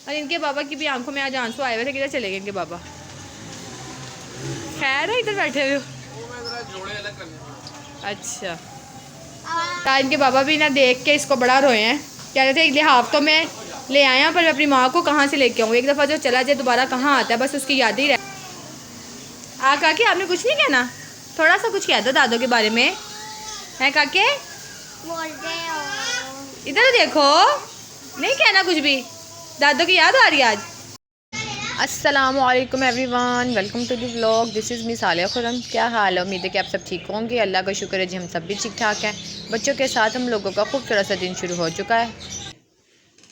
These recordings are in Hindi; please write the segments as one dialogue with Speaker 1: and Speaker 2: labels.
Speaker 1: और इनके बाबा की भी आंखों में आज आंसू आए हुए थे, किधर चले गए इनके बाबा? खैर है, इधर बैठे हुए हो? अच्छा, तो इनके बाबा भी ना देख के इसको बड़ा रोए हैं, कह रहे थे अगले हफ्तों में ले आया, पर मैं अपनी माँ को कहाँ से लेके आऊँ? एक दफ़ा जो चला जाए दोबारा कहाँ आता है, बस उसकी याद ही रहे। काके आपने कुछ नहीं कहना? थोड़ा सा कुछ कह दो दादों के बारे में, है काके? इधर देखो, नहीं कहना कुछ भी, दादों की याद आ रही है आज। अस्सलामुअलैकुम everyone, welcome to the vlog. This is Miss Aliya Khurram. क्या हाल है? उम्मीद है कि आप सब ठीक होंगे। अल्लाह का शुक्र है जी, हम सब भी ठीक ठाक हैं। बच्चों के साथ हम लोगों का खूबसूरत सा दिन शुरू हो चुका है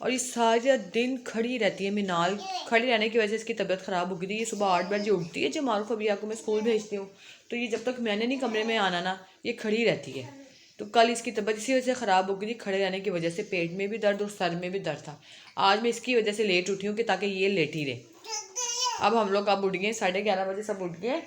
Speaker 1: और ये सारा दिन खड़ी रहती है मिनाल। खड़ी रहने की वजह से इसकी तबीयत ख़राब हो गई थी। ये सुबह 8 बजे उठती है, जब मारूफ अभी को मैं स्कूल भेजती हूँ, तो ये जब तक मैंने नहीं कमरे में आना ना, ये खड़ी रहती है। तो कल इसकी तबीयत इसी वजह से ख़राब हो गई थी, खड़े रहने की वजह से। पेट में भी दर्द और सर में भी दर्द था। आज मैं इसकी वजह से लेट उठी हूँ कि ताकि ये लेट ही रहे। अब हम लोग अब उठ गए, 11:30 बजे सब उठ गए।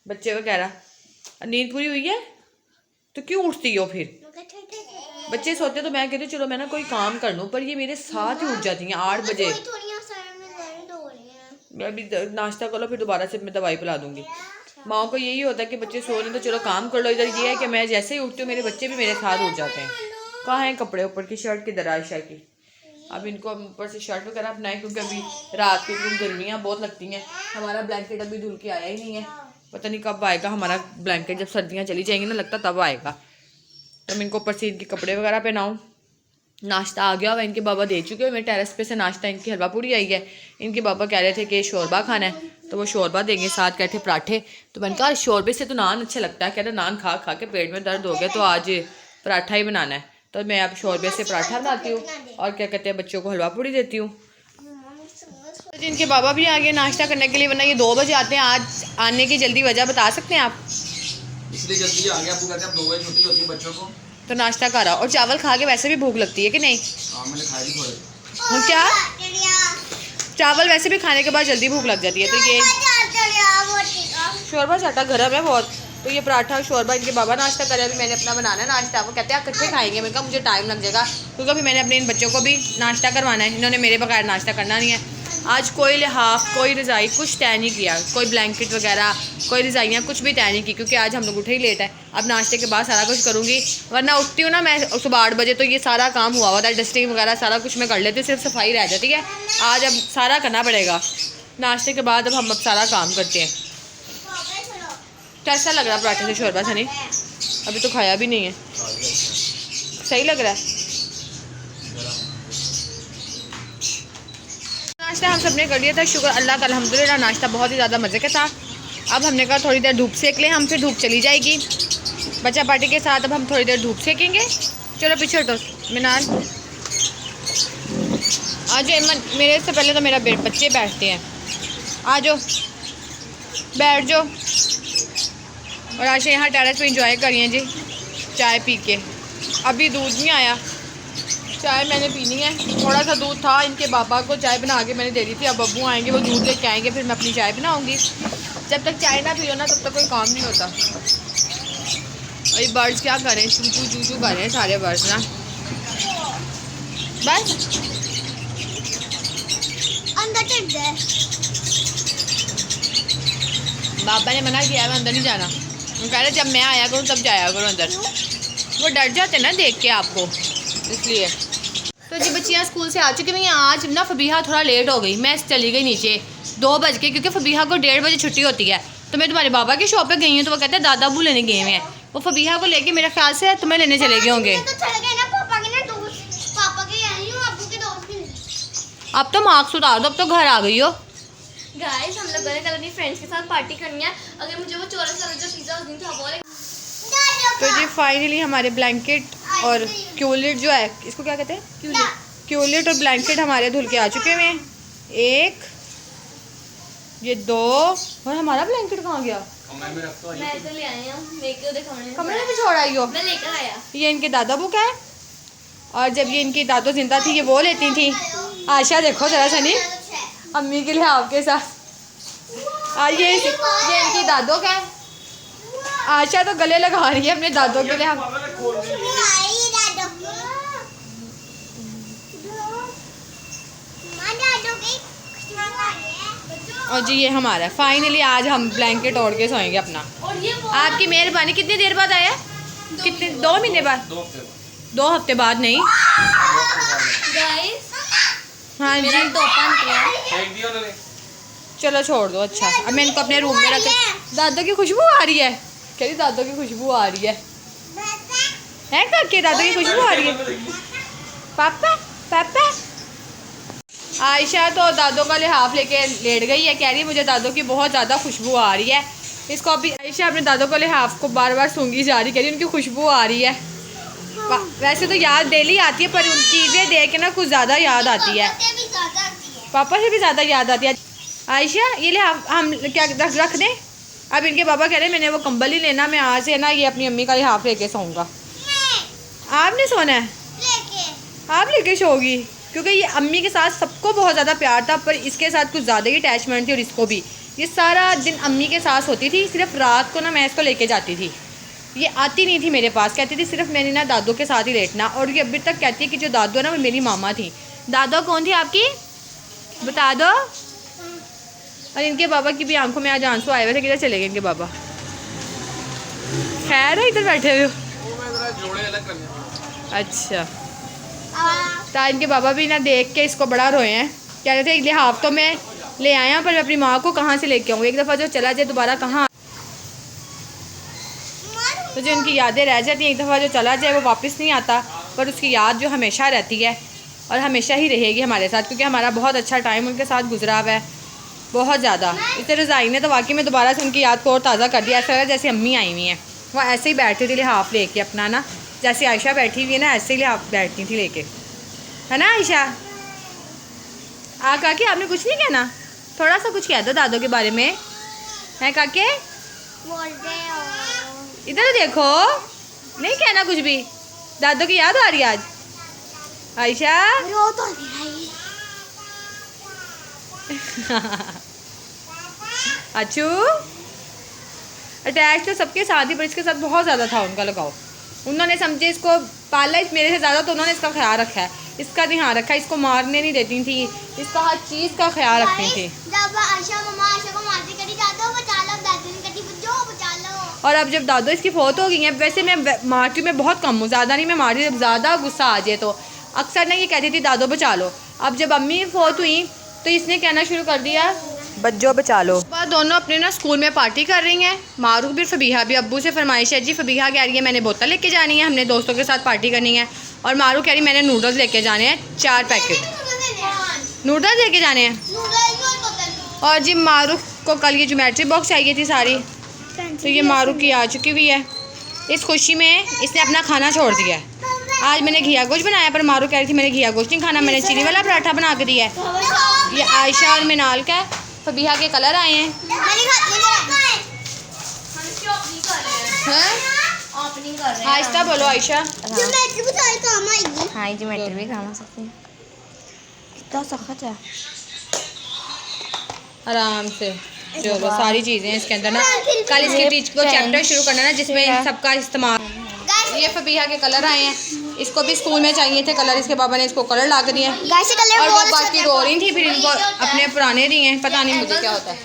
Speaker 1: बच्चे को कह रहा नींद पूरी हुई है तो क्यों उठती हो? फिर बच्चे सोते तो मैं कहती हूँ चलो मैं ना कोई काम कर लूँ, पर ये मेरे साथ ही उठ जाती हैं 8 बजे। मैं अभी नाश्ता कर लो, फिर दोबारा से मैं दवाई पिला दूंगी। माँ को यही होता है कि बच्चे सो रहे तो चलो काम कर लो। इधर ये है कि मैं जैसे ही उठती हूँ मेरे बच्चे भी मेरे साथ उठ जाते हैं। कहाँ है कपड़े? ऊपर की शर्ट किधर? आयशा की। अब इनको ऊपर से शर्ट वगैरह अपनाए, क्योंकि अभी रात को गर्मियाँ बहुत लगती हैं। हमारा ब्लैंकेट अभी धुल के आया ही नहीं है, पता नहीं कब आएगा हमारा ब्लैंकेट। जब सर्दियाँ चली जाएंगी ना, लगता तब आएगा। तो मैं इनको ऊपर से इनके कपड़े वगैरह पहनाऊँ। नाश्ता आ गया हुआ, इनके बाबा दे चुके हैं। मेरे टेरेस पे से नाश्ता इनकी हलवा पूड़ी आई है। इनके बाबा कह रहे थे कि शोरबा खाना है, तो वो शोरबा देंगे, साथ कह थे पराठे। तो मैंने कहा शोरबे से तो नान अच्छा लगता है। कह रहे नान खा खा के पेट में दर्द हो गया, तो आज पराठा ही बनाना है। तो मैं अब शोरबे से पराठा बनाती हूँ और क्या कहते हैं बच्चों को हलवा पूड़ी देती हूँ। तो इनके बाबा भी आ गए नाश्ता करने के लिए, वरना ये 2 बजे आते हैं। आज आने की जल्दी वजह बता सकते हैं आप?
Speaker 2: इसलिए जल्दी आ गया, आपको कहते हैं 2 बजे छुट्टी होती है बच्चों को,
Speaker 1: तो नाश्ता करा। और चावल खा के वैसे भी भूख लगती है कि नहीं?
Speaker 2: मैंने खाई भी थोड़े।
Speaker 1: हम क्या, चावल वैसे भी खाने के बाद जल्दी भूख लग जाती है। तो ये शोरबा चाटा गर्म है बहुत, तो ये पराठा शोरबा इनके बाबा नाश्ता करे। अभी मैंने अपना बनाना है नाश्ता। वो कहते हैं आप इकट्ठे खाएंगे। मैंने कहा मुझे टाइम लग जाएगा, क्योंकि अभी मैंने अपने इन बच्चों को भी नाश्ता करवाना है। इन्होंने मेरे बगैर नाश्ता करना नहीं है। आज कोई लिहाफ, कोई रज़ाई कुछ तय नहीं किया, कोई ब्लैंकेट वगैरह, कोई रज़ाइयाँ कुछ भी तय नहीं की, क्योंकि आज हम लोग उठे ही लेट है। अब नाश्ते के बाद सारा कुछ करूँगी, वरना उठती हूँ ना मैं सुबह 8 बजे, तो ये सारा काम हुआ होता है। डस्टिंग वगैरह सारा कुछ मैं कर लेती हूँ, सिर्फ सफाई रह जाती है। आज अब सारा करना पड़ेगा नाश्ते के बाद। अब हम अब सारा काम करते हैं। कैसा लग रहा पराठे से शोरबा सनी? अभी तो खाया भी नहीं है। सही लग रहा है? नाश्ता हम सब ने कर लिया था, शुक्र अल्लाह का, अल्हम्दुलिल्लाह। नाश्ता बहुत ही ज़्यादा मज़े का था। अब हमने कहा थोड़ी देर धूप सेक लें हम, फिर धूप चली जाएगी बच्चा पार्टी के साथ। अब हम थोड़ी देर धूप सेकेंगे। चलो पीछे हटो मिनाल। आज मेरे से पहले तो मेरा बच्चे बैठते हैं। आ जाओ बैठ जाओ। और आज यहाँ टेरेस पे इंजॉय करिए जी, चाय पी के। अभी दूध नहीं आया, चाय मैंने पीनी है। थोड़ा सा दूध था, इनके बाबा को चाय बना के मैंने दे दी थी। अब अब्बू आएंगे, वो दूध लेके आएंगे, फिर मैं अपनी चाय बनाऊंगी। जब तक चाय ना पियो ना, तब तक कोई काम नहीं होता। अभी बर्ड्स क्या करें, चूचू चूचू कर रहे हैं सारे बर्ड्स ना। बस बाबा ने मना किया है, मैं अंदर नहीं जाना। वो कह रहे जब मैं आया करूँ तब जाया करो अंदर। वो डर जाते ना देख के आपको, इसलिए। तो जी बच्चियाँ स्कूल से आ चुकी हुई हैं। आज ना फबीहा थोड़ा लेट हो गई, मैं चली गई नीचे 2 बज के, क्योंकि फबीहा को 1:30 बजे छुट्टी होती है। तो मैं तुम्हारे बाबा की शॉप पे गई हूँ, तो वो कहते हैं दादा अबू लेने गए हुए हैं। वो फबीहा को लेके मेरे ख्याल से तुम्हें लेने चले गए होंगे। अब तो मार्क्स उतार दो, अब तो घर आ गई हो।
Speaker 3: गाइस हम लोग गए कल अपनी फ्रेंड्स के साथ पार्टी करनी है। अगर मुझे वो चौरस वाला जो पिज़्ज़ा उस दिन था वो।
Speaker 1: तो जी फाइनली हमारे ब्लैंकेट और क्यूलिट जो है, इसको क्या कहते हैं, क्यूलिट और ब्लैंकेट हमारे धुल के आ चुके हुए हैं। 1 ये 2, और हमारा ब्लैंकेट कहाँ गया?
Speaker 3: मैं तो ले आई हूँ, लेके दिखाने
Speaker 1: कमरे में भी छोड़ आई हो?
Speaker 3: मैं लेकर आया।
Speaker 1: ये इनके दादा बुक है, और जब ये इनकी दादो जिंदा थी ये वो लेती थी। आशा देखो जरा सनी अम्मी के लिए आपके साथ। और ये इनकी दादो का है। आशा तो गले लगा रही है अपने दादों के लिए। और जी ये हमारा है। फाइनली आज हम ब्लैंकेट ओढ़ के सोएंगे अपना।
Speaker 3: और ये
Speaker 1: आपकी मेहरबानी। कितनी देर बाद आया? कितने 2 महीने बाद? 2 हफ्ते बाद नहीं।
Speaker 3: गाइस
Speaker 1: हाँ जी
Speaker 3: मेरा टोपा निकला।
Speaker 2: फेंक दिया उन्होंने।
Speaker 1: चलो छोड़ दो। अच्छा अब मैं इनको अपने रूम में रख। दादो की खुशबू आ रही है। कह रही दादो की खुशबू आ रही है काके? दादो की खुशबू आ रही है। पापा पापा। आयशा तो दादो का लिहाफ लेके लेट गई है। कह रही है मुझे दादो की बहुत ज़्यादा खुशबू आ रही है। इसको अभी आयशा अपने दादो का लिहाफ को बार बार सूंघी जा रही। कह रही उनकी खुशबू आ रही है। वैसे तो याद डेली आती है पर उन चीज़ें देख के ना कुछ ज़्यादा याद आती है। पापा से भी ज़्यादा याद आती है। आयशा ये लिहाफ हम क्या रख दें? अब इनके पापा कह रहे हैं मैंने वो कंबल ही लेना, मैं आज से ना ये अपनी अम्मी का लिहाफ लेके सोऊंगा। आपने सोना है? आप लेके सोओगी? क्योंकि ये अम्मी के साथ सबको बहुत ज़्यादा प्यार था पर इसके साथ कुछ ज़्यादा ही अटैचमेंट थी। और इसको भी ये सारा दिन अम्मी के साथ होती थी। सिर्फ रात को ना मैं इसको लेके जाती थी। ये आती नहीं थी मेरे पास। कहती थी सिर्फ मैंने ना दादो के साथ ही लेटना। और ये अभी तक कहती है कि जो दादो है ना वो मेरी मामा थी। दादो कौन थी आपकी? बता दो। और इनके बाबा की भी आंखों में आज आंसू आए हुए थे। किधर चले गए इनके बाबा? खैर है इधर बैठे हुए हो?
Speaker 2: जोड़े अलग करने।
Speaker 1: अच्छा तो इनके बाबा भी ना देख के इसको बड़ा रोए हैं। कह रहे थे एक लिहाफ तो मैं ले आया पर मैं अपनी माँ को कहाँ से लेके आऊँ? एक दफ़ा जो चला जाए दोबारा कहाँ? तो जो उनकी यादें रह जाती हैं, एक दफ़ा जो चला जाए वो वापस नहीं आता। पर उसकी याद जो हमेशा रहती है और हमेशा ही रहेगी हमारे साथ। क्योंकि हमारा बहुत अच्छा टाइम उनके साथ गुजरा हुआ है, बहुत ज़्यादा। इस रज़ाई ने तो वाकई में दोबारा से उनकी याद को और ताज़ा कर दिया। ऐसा लगा जैसे अम्मी आई हुई हैं। वो ऐसे ही बैठती थी लिहाफ लेके अपना ना, जैसे आयशा बैठी हुई है ना ऐसे ही लिहाफ बैठती थी लेके, है ना आयशा? काके आपने कुछ नहीं कहना? थोड़ा सा कुछ कह दो दादो के बारे में, है काके? इधर देखो, नहीं कहना कुछ भी। दादो की याद आ रही है आज आयशा? अच्छू अटैच तो सबके साथ ही पर इसके साथ बहुत ज़्यादा था उनका लगाव। उन्होंने समझे इसको पाला मेरे से ज़्यादा तो उन्होंने इसका ख्याल रखा है, इसका ध्यान रखा है। इसको मारने नहीं देती थी, इसका हर चीज़ का ख्याल रखती थी। और अब जब दादो इसकी फौत हो गई है, वैसे मैं मारती हूँ, मैं बहुत कम हूँ, ज़्यादा नहीं मैं मारती। जब ज़्यादा गुस्सा आ जाए तो अक्सर ना ये कहती थी दादो बचा लो। अब जब अम्मी फौत हुई तो इसने कहना शुरू कर दिया बच्चों बचा लो। दोनों अपने ना स्कूल में पार्टी कर रही हैं। मारूफ भी फबीहा भी। अब्बू से फरमाइश है जी, फबीहा कह रही है मैंने बोतल लेके जानी है, हमने दोस्तों के साथ पार्टी करनी है। और मारूफ कह रही मैंने नूडल्स लेके जाने हैं 4 पैकेट नूडल्स लेके जाने हैं। और जी मारूफ को कल ये ज्योमेट्री बॉक्स चाहिए थी सारी, तो ये मारूफ की आ चुकी हुई है। इस खुशी में इसने अपना खाना छोड़ दिया है। आज मैंने घिया गोश्त बनाया पर मारूफ कह रही थी मैंने घिया गोश्त नहीं खाना, मैंने चीनी वाला पराठा बना के दिया है। ये आयशा और मिनाल का फबीहा के कलर आए हैं। आहिस्ता बोलो आयशा।
Speaker 3: हाँ ज्योमेट्री भी काम आ सकती है। कितना सख्त है।
Speaker 1: आराम से चलो, सारी चीज़ें इसके अंदर ना। कल इसके टीच को चैप्टर शुरू करना ना जिसमें इन सबका इस्तेमाल। ये फबीहा के कलर आए हैं, इसको भी स्कूल में चाहिए थे कलर, इसके बाबा ने इसको कलर ला के दिए। और वो बाकी रो रही थी, फिर इनको अपने पुराने दिए हैं, पता नहीं मुझे क्या होता है।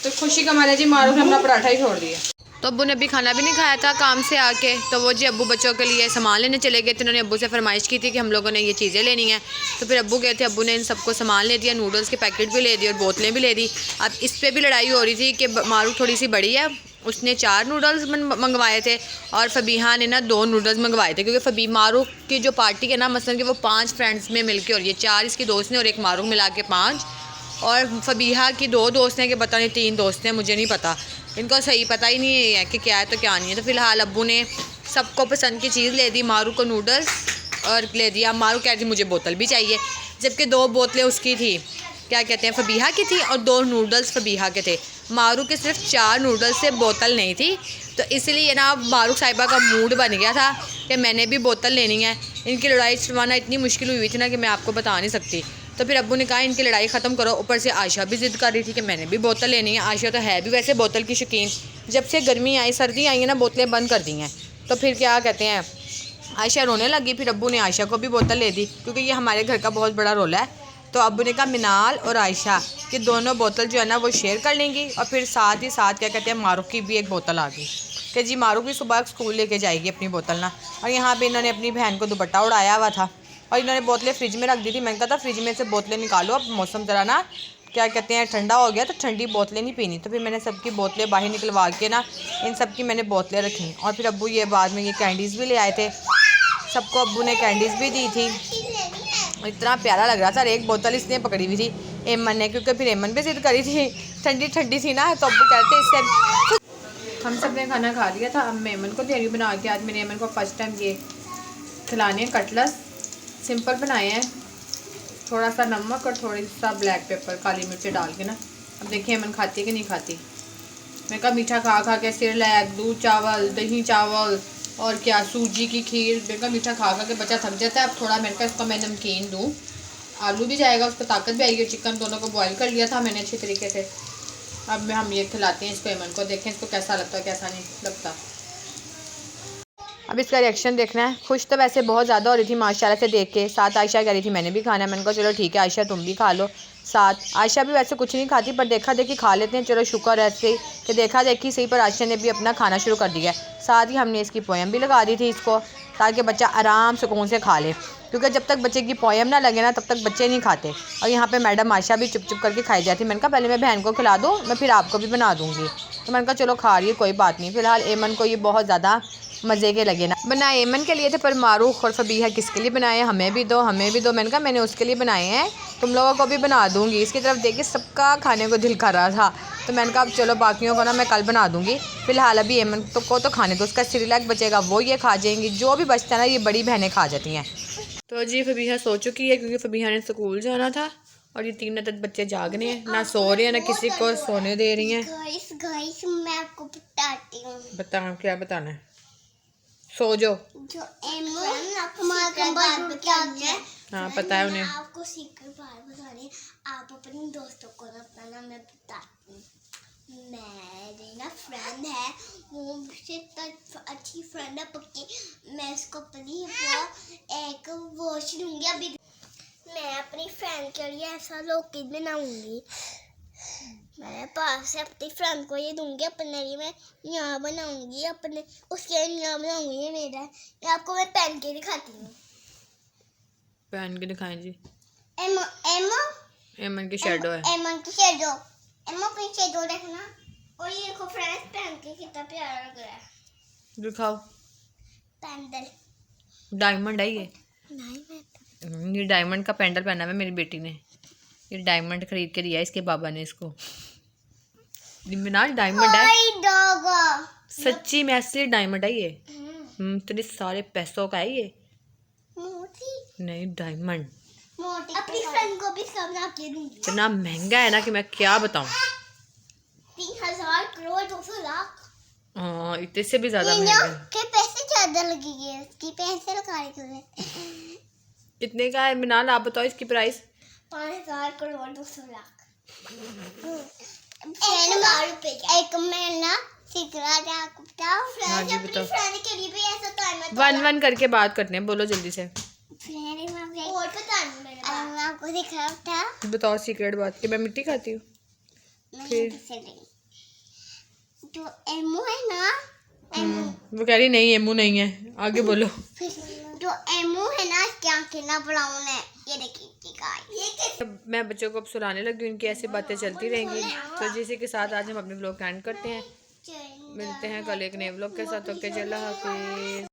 Speaker 1: तो खुशी का मारे जी मारूफ ने अपना पराठा ही छोड़ दिया। तो अब्बू ने अभी खाना भी नहीं खाया था काम से आके, तो वो जी अब्बू बच्चों के लिए सामान लेने चले गए थे। उन्होंने अब्बू से फरमाइश की थी कि हम लोगों ने ये चीज़ें लेनी हैं। तो फिर अब्बू गए थे, अब्बू ने इन सबको सामान ले दिया, नूडल्स के पैकेट भी ले दिए और बोतलें भी ले दी। अब इस पर भी लड़ाई हो रही थी कि मारूफ थोड़ी सी बड़ी है, उसने 4 नूडल्स मंगवाए थे और फबीहा ने ना 2 नूडल्स मंगवाए थे। क्योंकि मारूफ की जो पार्टी है ना, मसलन कि वो 5 फ्रेंड्स में मिलके, और ये 4 इसकी दोस्त ने और एक मारूफ मिला के 5, और फबीहा की 2 दोस्त हैं कि पता नहीं 3 दोस्त हैं, मुझे नहीं पता, इनको सही पता ही नहीं है कि क्या है तो क्या नहीं है। तो फ़िलहाल अब्बू ने सबको पसंद की चीज़ ले दी, मारू को नूडल्स और ले दिया। मारू कह रही मुझे बोतल भी चाहिए, जबकि 2 बोतलें उसकी थी, क्या कहते हैं, फबीहा की थी, और 2 नूडल्स फबीहा के थे। मारू के सिर्फ 4 नूडल्स से बोतल नहीं थी। तो इसलिए ना मारूफ साहिबा का मूड बन गया था कि मैंने भी बोतल लेनी है। इनकी लड़ाई छुड़वाना इतनी मुश्किल हुई थी ना कि मैं आपको बता नहीं सकती। तो फिर अब्बू ने कहा इनकी लड़ाई ख़त्म करो। ऊपर से आयशा भी ज़िद कर रही थी कि मैंने भी बोतल लेनी है। आयशा तो है भी वैसे बोतल की शौकीन, जब से गर्मी आई सर्दी आई है ना बोतलें बंद कर दी हैं। तो फिर क्या कहते हैं, आयशा रोने लगी। फिर अब्बू ने आयशा को भी बोतल ले दी, क्योंकि ये हमारे घर का बहुत बड़ा रोला है तो अब्बू ने कहा मिनाल और आयशा कि दोनों बोतल जो है ना वो शेयर कर लेंगी, और फिर साथ ही साथ क्या कहते हैं मारूफ की भी एक बोतल आ गई कि जी मारूफ भी सुबह स्कूल लेके जाएगी अपनी बोतल ना। और यहाँ पे इन्होंने अपनी बहन को दुपट्टा उड़ाया हुआ था और इन्होंने बोतलें फ्रिज में रख दी थी। मैंने कहा था फ्रिज में से बोतलें निकालो, अब मौसम ज़रा ना क्या कहते हैं ठंडा हो गया तो ठंडी बोतलें नहीं पीनी। तो फिर मैंने सबकी बोतलें बाहर निकलवा के ना इन सब की मैंने बोतलें रखी। और फिर अब्बू ये बाद में ये कैंडीज़ भी ले आए थे, सबको अब्बू ने कैंडीज़ भी दी थी। इतना प्यारा लग रहा था। और एक बोतल इसने पकड़ी हुई थी एमन ने, क्योंकि फिर एमन भी जिद करी थी, ठंडी ठंडी थी ना, तो अब्बू कहते इससे। हम सब ने खाना खा लिया था। अब मैं एमन को तैयारी बना के, आज मैंने एमन को फर्स्ट टाइम ये खिलाने कटलस सिंपल बनाए हैं, थोड़ा सा नमक और थोड़ी सा ब्लैक पेपर काली मिर्च डाल के ना। अब देखिए एमन खाती है कि नहीं खाती। मैं कहा मीठा खा खा के सिरलैक, दूध चावल, दही चावल और क्या सूजी की खीर, मैं कहा मीठा खा खा के बच्चा थक जाता है। अब थोड़ा मैंने कहा इसको मैं नमकीन दूँ, आलू भी जाएगा, उसको ताकत भी आएगी। चिकन दोनों को बॉईल कर लिया था मैंने अच्छे तरीके से। अब मैं हम ये खिलाते हैं इसको एमन को, देखें इसको कैसा लगता है कैसा नहीं लगता। अब इसका रिएक्शन देखना है। खुश तो वैसे बहुत ज़्यादा हो रही थी माशाल्लाह से देख के। साथ आयशा कह रही थी मैंने भी खाना है। मैंने कहा चलो ठीक है आयशा तुम भी खा लो साथ। आयशा भी वैसे कुछ नहीं खाती, पर देखा देखी खा लेते हैं, चलो शुक्र है ऐसे कि देखा देखी सही। पर आयशा ने भी अपना खाना शुरू कर दिया है। साथ ही हमने इसकी पोएम भी लगा दी थी इसको, ताकि बच्चा आराम सुकून से खा ले, क्योंकि जब तक बच्चे की पोएम ना लगे ना तब तक बच्चे नहीं खाते। और यहाँ पे मैडम आयशा भी चुप चुप करके खाई जाती। मैंने कहा पहले मैं बहन को खिला दूँ, मैं फिर आपको भी बना दूँगी। तो मैंने कहा चलो खा रही है कोई बात नहीं। फ़िलहाल एमन को ये बहुत ज़्यादा मज़े के लगे ना। बनाए एमन के लिए थे, पर मारूफ और फबीहा किसके लिए बनाए, हमें भी दो हमें भी दो। मैंने कहा मैंने उसके लिए बनाए हैं, तुम लोगों को भी बना दूँगी। इसकी तरफ देखिए सबका खाने को दिल कर रहा था, तो मैंने कहा अब चलो बाकियों को ना मैं कल बना दूँगी। फ़िलहाल अभी एमन को तो खाने दो, उसका सिरलैक बचेगा वो ये खा जाएंगी, जो भी बचता है ना ये बड़ी बहनें खा जाती हैं। तो जी फबीहा सो चुकी है, क्योंकि फबीहा ने स्कूल जाना था। और ये 3 अदद बच्चे जागने हैं, ना सो रहे हैं ना किसी को सोने दे रही हैं।
Speaker 3: गाइस मैं आपको बताती हूँ।
Speaker 1: बता क्या बताना है, सो जो हाँ पता है उन्हें।
Speaker 3: आपको सीक्रेट बात बतानी है। आप अपने दोस्तों को ना अपना नाम मैं बताती हूँ। मेरी ना फ्रेंड है, वो मुझसे अच्छी फ्रेंड है पक्की। मैं उसको अपनी वो एक वॉच दूंगी। अभी मैं अपनी फ्रेंड के लिए ऐसा लोकेट बनाऊंगी। मेरे पास से अपनी फ्रेंड को ये दूंगी, अपने लिए मैं यहाँ बनाऊंगी, अपने उसके लिए यहाँ बनाऊंगी। ये मेरा ये आपको मैं पहन के दिखाती हूँ।
Speaker 1: पहन के दिखाएं जी।
Speaker 3: एमो एमो
Speaker 1: एमन की शेडो है।
Speaker 3: एमन की शेडो, एमो की शेडो देखना। और ये देखो फ्रेंड्स पहन के कितना प्यारा लग रहा है।
Speaker 1: दिखाओ।
Speaker 3: पैंडल
Speaker 1: डायमंड है ये।
Speaker 3: नहीं
Speaker 1: ये डायमंड का पेंडल पहना है मेरी बेटी ने। ये डायमंड खरीद के दिया है इसके बाबा ने इसको। मिनाज डायमंड है सच्ची में, असली डायमंड है ये। तेरे सारे पैसों का है ये।
Speaker 3: मोती
Speaker 1: नहीं डायमंड।
Speaker 3: अपनी फ्रेंड को भी बना के दूंगी।
Speaker 1: इतना महंगा है ना कि मैं क्या बताऊं।
Speaker 3: 3000 करोड़ 200 लाख।
Speaker 1: हाँ इतने से भी ज्यादा महंगा है।
Speaker 3: के पैसे ज्यादा लगेंगे, उसकी पैसे लगाने के लिए।
Speaker 1: कितने का है मिनाल आप बताओ इसकी प्राइस।
Speaker 3: 5000 करोड़ 200 लाख। एक महीना सिगरेट आपको बताओ।
Speaker 1: हाँ जी बताओ।
Speaker 3: फ्रेंड के लिए भी ऐसा टाइम
Speaker 1: 1-1 करके बात करते हैं, बोलो जल्दी से।
Speaker 3: और पता नहीं मैं आपको दिख रहा था।
Speaker 1: बताओ सीक्रेट बात कि मैं मिट्टी खाती हूँ।
Speaker 3: जो एमो है ना, एमो
Speaker 1: वो कह रही नहीं एमू नहीं है, आगे बोलो।
Speaker 3: जो एमो है ना इसकी आंखें ना ब्राउन है। ये देखिए
Speaker 1: मैं बच्चों को अब सुलाने लगी हूँ, इनकी ऐसी बातें चलती रहेंगी। तो जिसी के साथ आज हम अपने व्लॉग एंड करते हैं। मिलते हैं कल एक नए व्लॉग के साथ। ओके चलो हाफिज़।